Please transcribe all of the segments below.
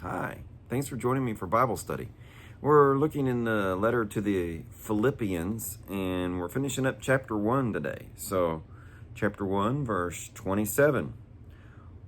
Hi, thanks for joining me for Bible study. We're looking in the letter to the Philippians, and we're finishing up chapter 1 today. So, chapter 1, verse 27.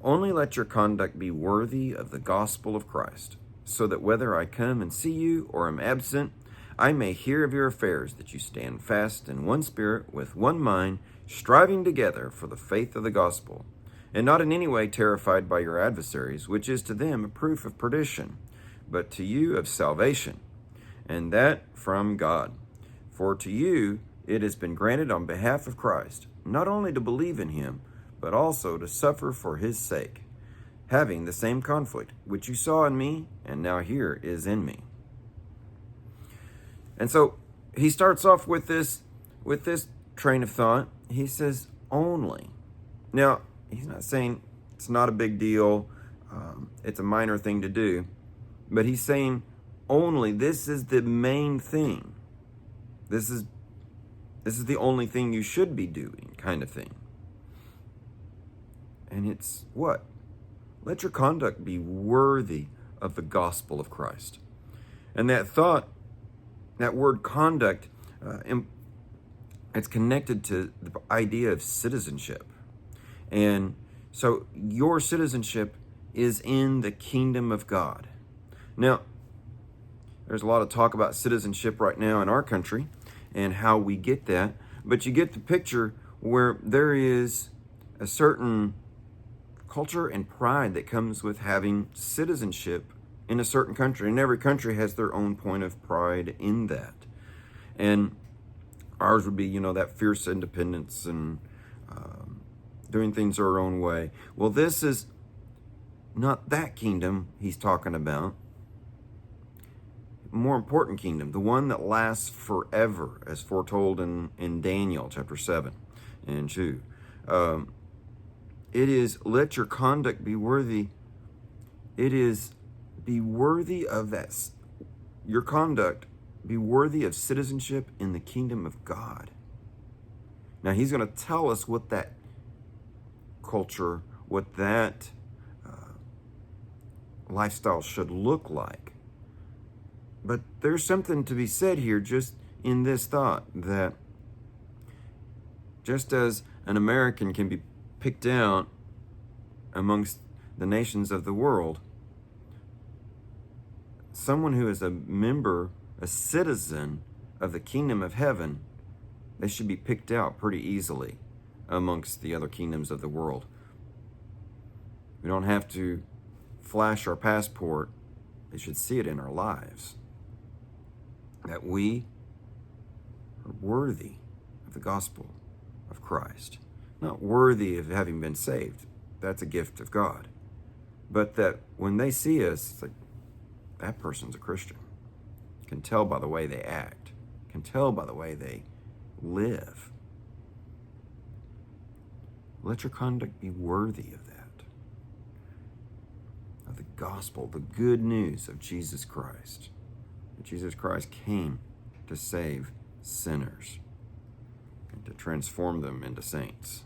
Only let your conduct be worthy of the gospel of Christ, so that whether I come and see you or am absent, I may hear of your affairs, that you stand fast in one spirit, with one mind, striving together for the faith of the gospel, and not in any way terrified by your adversaries, which is to them a proof of perdition, but to you of salvation, and that from God. For to you it has been granted on behalf of Christ, not only to believe in him, but also to suffer for his sake, having the same conflict which you saw in me, and now here is in me. And so he starts off with this train of thought. He says, only. Now, he's not saying it's not a big deal. It's a minor thing to do. But he's saying only. This is the main thing. This is the only thing you should be doing, kind of thing. And it's what? Let your conduct be worthy of the gospel of Christ. And that thought, that word conduct, it's connected to the idea of citizenship. And so your citizenship is in the kingdom of God. Now, there's a lot of talk about citizenship right now in our country and how we get that. But you get the picture where there is a certain culture and pride that comes with having citizenship in a certain country. And every country has their own point of pride in that. And ours would be, that fierce independence and doing things our own way. Well, this is not that kingdom he's talking about. More important kingdom, the one that lasts forever, as foretold in Daniel chapter 7 and 2. It is, let your conduct be worthy. It is, be worthy of that. Your conduct be worthy of citizenship in the kingdom of God. Now, he's going to tell us what that culture, what that lifestyle should look like. But there's something to be said here just in this thought, that just as an American can be picked out amongst the nations of the world, someone who is a member, a citizen of the kingdom of heaven, they should be picked out pretty easily amongst the other kingdoms of the world. We don't have to flash our passport. They should see it in our lives, that we are worthy of the gospel of Christ. Not worthy of having been saved. That's a gift of God. But that when they see us, it's like, that person's a Christian. You can tell by the way they act. You can tell by the way they live. Let your conduct be worthy of that. Of the gospel, the good news of Jesus Christ. That Jesus Christ came to save sinners and to transform them into saints.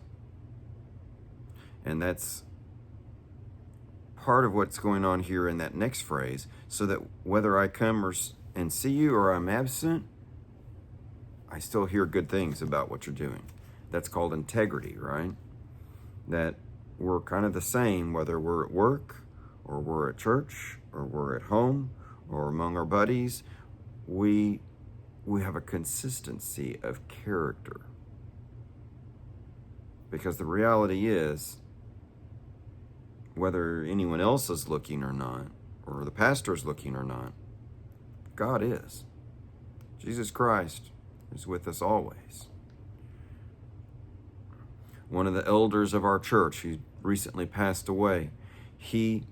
And that's part of what's going on here in that next phrase, so that whether I come and see you or I'm absent, I still hear good things about what you're doing. That's called integrity, right? That we're kind of the same, whether we're at work or we're at church or we're at home or among our buddies. We have a consistency of character. Because the reality is, whether anyone else is looking or not, or the pastor is looking or not, God is. Jesus Christ is with us always. One of the elders of our church, he recently passed away, he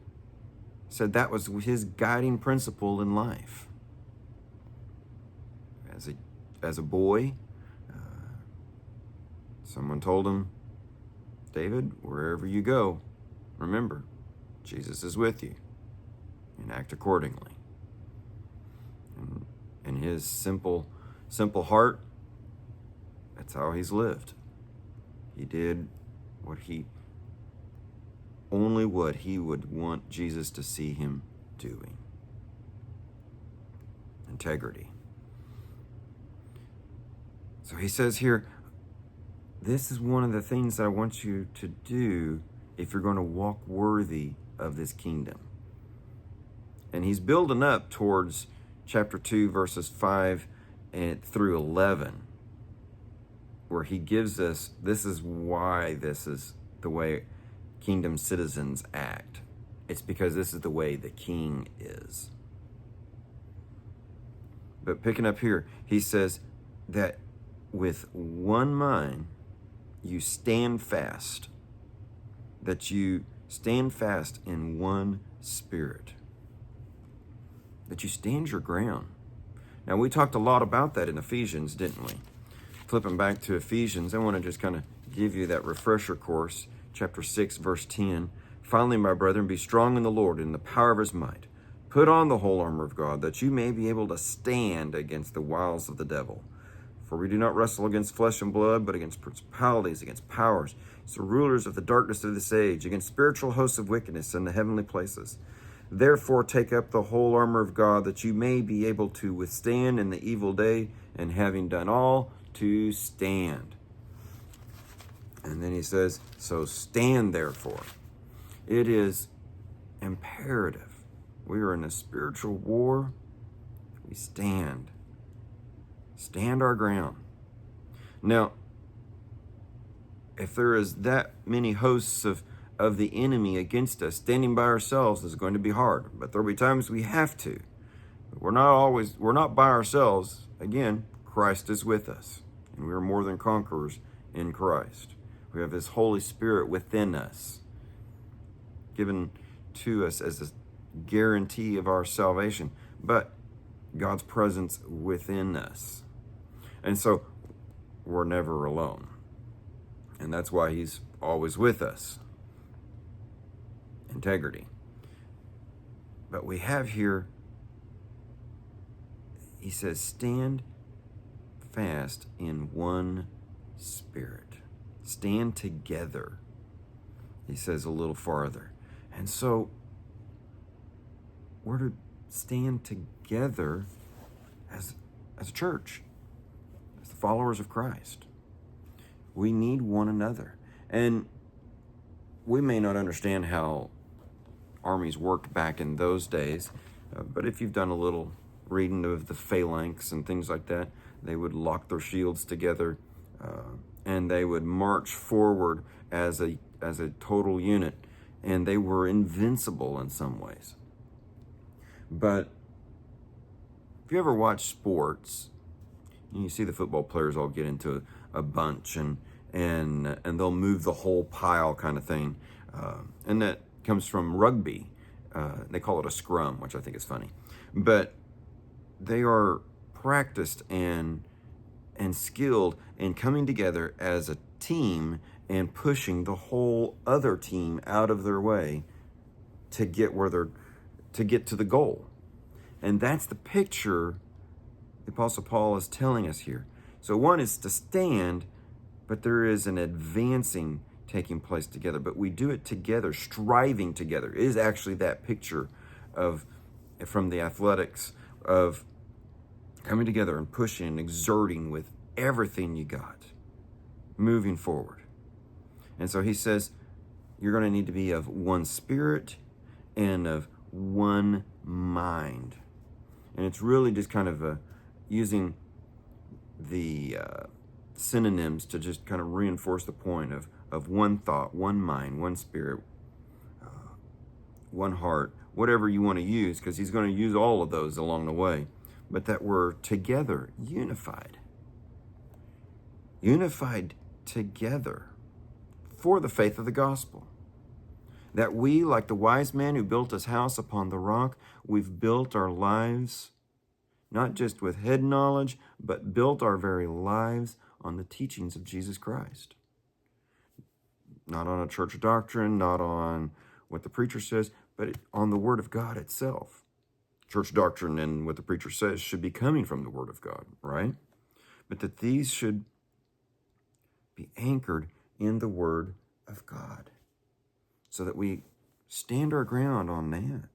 said that was his guiding principle in life. As a boy, someone told him, David, wherever you go, remember, Jesus is with you, and act accordingly. And his simple heart, that's how he's lived. He did what he would want Jesus to see him doing. Integrity. So he says here, this is one of the things that I want you to do if you're going to walk worthy of this kingdom. And he's building up towards chapter 2, verses 5 through 11, where he gives us, this is why this is the way kingdom citizens act. It's because this is the way the king is. But picking up here, he says that with one mind, you stand fast, that you stand fast in one spirit, that you stand your ground. Now, we talked a lot about that in Ephesians, didn't we? Flipping back to Ephesians, I want to just kind of give you that refresher course, chapter 6, verse 10. Finally, my brethren, be strong in the Lord and in the power of his might. Put on the whole armor of God, that you may be able to stand against the wiles of the devil. For we do not wrestle against flesh and blood, but against principalities, against powers, against the rulers of the darkness of this age, against spiritual hosts of wickedness in the heavenly places. Therefore take up the whole armor of God, that you may be able to withstand in the evil day, and having done all, to stand. And then he says, so stand therefore. It is imperative. We are in a spiritual war. We stand. Stand our ground. Now, if there is that many hosts of the enemy against us, standing by ourselves is going to be hard. But there will be times we have to. We're not by ourselves. Again, Christ is with us. And we are more than conquerors in Christ. We have his Holy Spirit within us, given to us as a guarantee of our salvation. But God's presence within us. And so we're never alone. And that's why he's always with us. Integrity. But we have here, he says, stand fast in one spirit. Stand together, he says a little farther. And so we're to stand together as a church, as the followers of Christ. We need one another. And we may not understand how armies worked back in those days, but if you've done a little reading of the phalanx and things like that, they would lock their shields together and they would march forward as a total unit, and they were invincible in some ways. But if you ever watch sports, you see the football players all get into a bunch and they'll move the whole pile kind of thing. And that comes from rugby. They call it a scrum, which I think is funny. But they are practiced and skilled in coming together as a team and pushing the whole other team out of their way to get to the goal. And that's the picture the Apostle Paul is telling us here. So one is to stand, but there is an advancing taking place together. But we do it together, striving together. It is actually that picture from the athletics of coming together and pushing and exerting with everything you got, moving forward. And so he says, you're going to need to be of one spirit and of one mind. And it's really just kind of using the synonyms to just kind of reinforce the point of one thought, one mind, one spirit, one heart, whatever you want to use, because he's going to use all of those along the way. But that we're together, unified together for the faith of the gospel. That we, like the wise man who built his house upon the rock, we've built our lives not just with head knowledge, but built our very lives on the teachings of Jesus Christ. Not on a church doctrine, not on what the preacher says, but on the Word of God itself. Church doctrine and what the preacher says should be coming from the Word of God, right? But that these should be anchored in the Word of God, so that we stand our ground on that.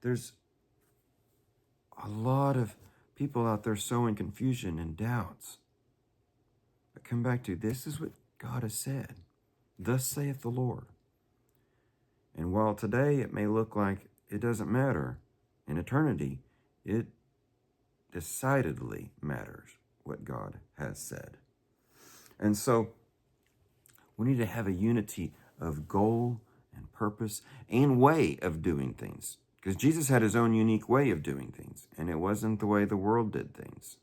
there's a lot of people out there sowing confusion and doubts. But come back to, this is what God has said. Thus saith the Lord. And while today it may look like it doesn't matter, in eternity, it decidedly matters what God has said. And so we need to have a unity of goal and purpose and way of doing things. Because Jesus had his own unique way of doing things, and it wasn't the way the world did things.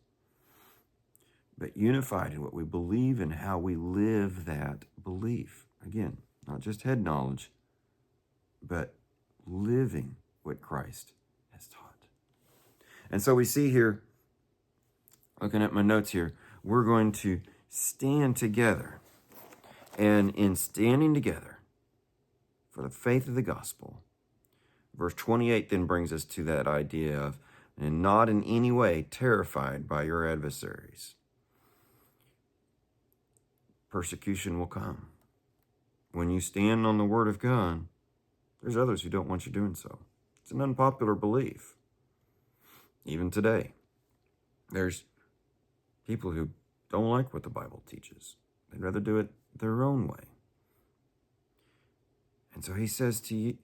But unified in what we believe and how we live that belief. Again, not just head knowledge, but living what Christ has taught. And so we see here, looking at my notes here, we're going to stand together. And in standing together for the faith of the gospel, verse 28 then brings us to that idea of, and not in any way terrified by your adversaries. Persecution will come. When you stand on the word of God, there's others who don't want you doing so. It's an unpopular belief. Even today, there's people who don't like what the Bible teaches. They'd rather do it their own way. And so he says to you,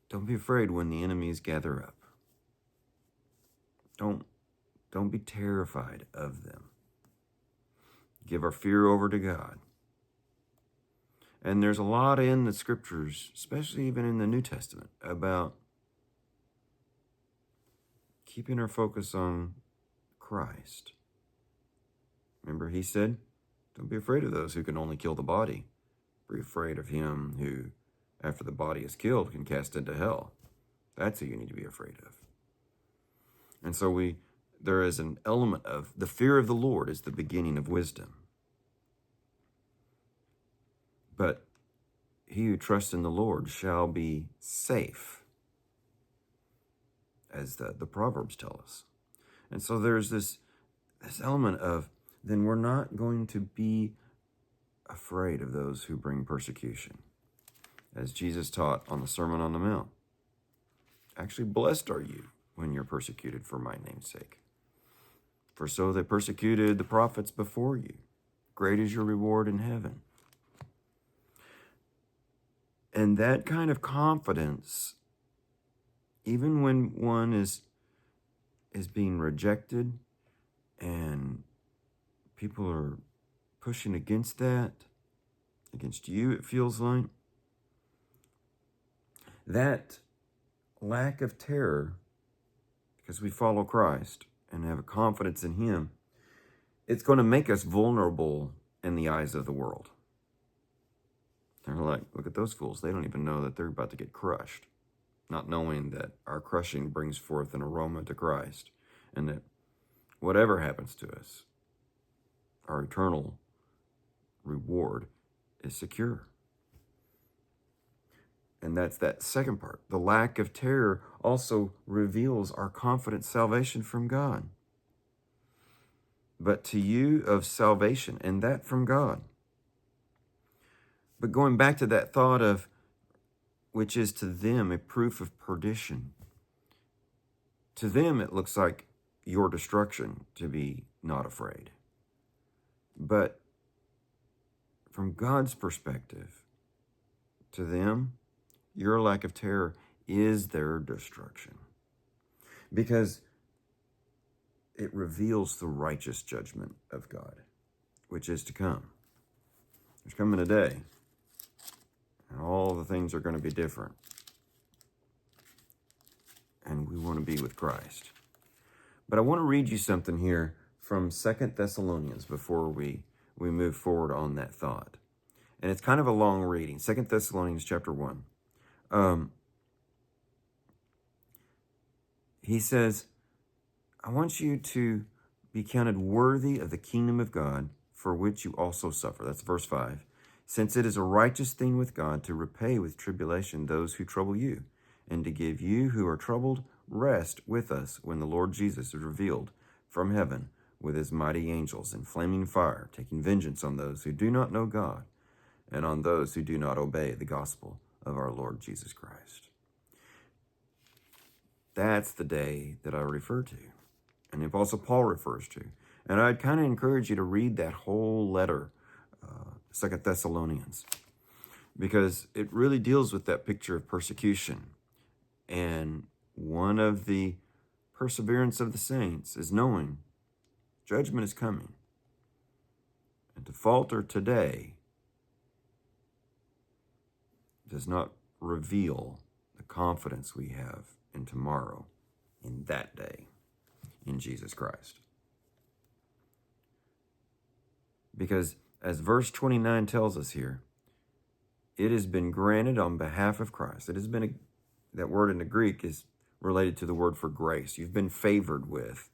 don't be afraid when the enemies gather up. Don't be terrified of them. Give our fear over to God. And there's a lot in the scriptures, especially even in the New Testament, about keeping our focus on Christ. Remember, he said, don't be afraid of those who can only kill the body. Be afraid of him who, after the body is killed, can cast into hell. That's who you need to be afraid of. And so there is an element of the fear of the Lord is the beginning of wisdom. But he who trusts in the Lord shall be safe, as the Proverbs tell us. And so there's this element of, then we're not going to be afraid of those who bring persecution. As Jesus taught on the Sermon on the Mount. Actually, blessed are you when you're persecuted for my name's sake. For so they persecuted the prophets before you. Great is your reward in heaven. And that kind of confidence, even when one is being rejected and people are pushing against that, against you, it feels like, that lack of terror, because we follow Christ and have a confidence in him, it's going to make us vulnerable in the eyes of the world. They're like, look at those fools. They don't even know that they're about to get crushed, not knowing that our crushing brings forth an aroma to Christ, and that whatever happens to us, our eternal reward is secure. And that's that second part. The lack of terror also reveals our confident salvation from God. But to you of salvation, and that from God. But going back to that thought of, which is to them a proof of perdition. To them it looks like your destruction to be not afraid. But from God's perspective, to them, your lack of terror is their destruction. Because it reveals the righteous judgment of God, which is to come. There's coming a day, and all the things are going to be different. And we want to be with Christ. But I want to read you something here from 2 Thessalonians before we move forward on that thought. And it's kind of a long reading. 2 Thessalonians chapter 1. He says, I want you to be counted worthy of the kingdom of God, for which you also suffer. That's verse 5. Since it is a righteous thing with God to repay with tribulation those who trouble you, and to give you who are troubled rest with us when the Lord Jesus is revealed from heaven with his mighty angels in flaming fire, taking vengeance on those who do not know God and on those who do not obey the gospel of our Lord Jesus Christ. That's the day that I refer to, and the Apostle Paul refers to. And I'd kind of encourage you to read that whole letter, 2 Thessalonians, because it really deals with that picture of persecution. And one of the perseverance of the saints is knowing judgment is coming. And to falter today does not reveal the confidence we have in tomorrow, in that day, in Jesus Christ. Because as verse 29 tells us here, it has been granted on behalf of Christ. It has been, that word in the Greek is related to the word for grace. You've been favored with,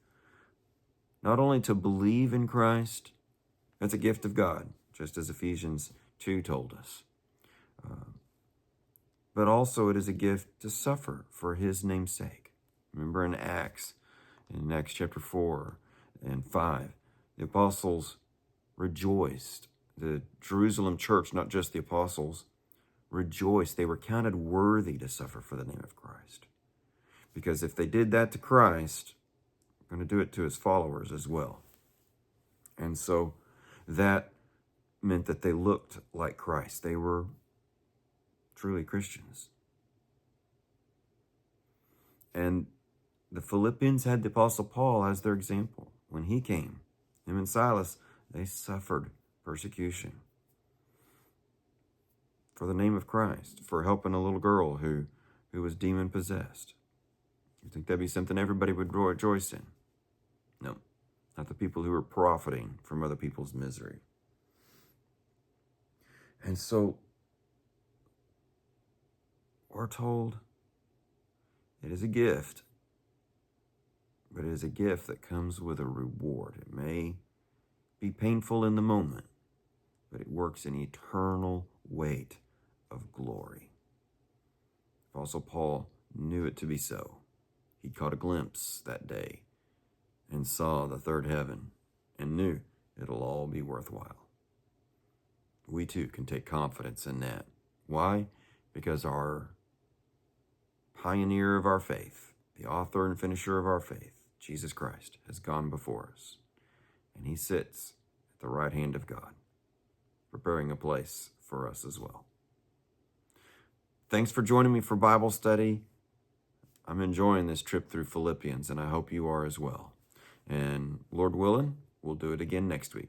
not only to believe in Christ, that's a gift of God, just as Ephesians 2 told us, but also it is a gift to suffer for his name's sake. Remember in Acts chapter 4 and 5, the apostles rejoiced. The Jerusalem church, not just the apostles, rejoiced. They were counted worthy to suffer for the name of Christ. Because if they did that to Christ, they're going to do it to his followers as well. And so that meant that they looked like Christ. They were truly Christians. And the Philippians had the Apostle Paul as their example. When he came, him and Silas, they suffered persecution for the name of Christ, for helping a little girl who was demon-possessed. You think that'd be something everybody would rejoice in? No, not the people who were profiting from other people's misery. And so we're told it is a gift, but it is a gift that comes with a reward. It may be painful in the moment, but it works in eternal weight of glory. Apostle Paul knew it to be so. He caught a glimpse that day and saw the third heaven and knew it'll all be worthwhile. We too can take confidence in that. Why? Because our pioneer of our faith, the author and finisher of our faith, Jesus Christ, has gone before us. And he sits at the right hand of God, preparing a place for us as well. Thanks for joining me for Bible study. I'm enjoying this trip through Philippians, and I hope you are as well. And Lord willing, we'll do it again next week.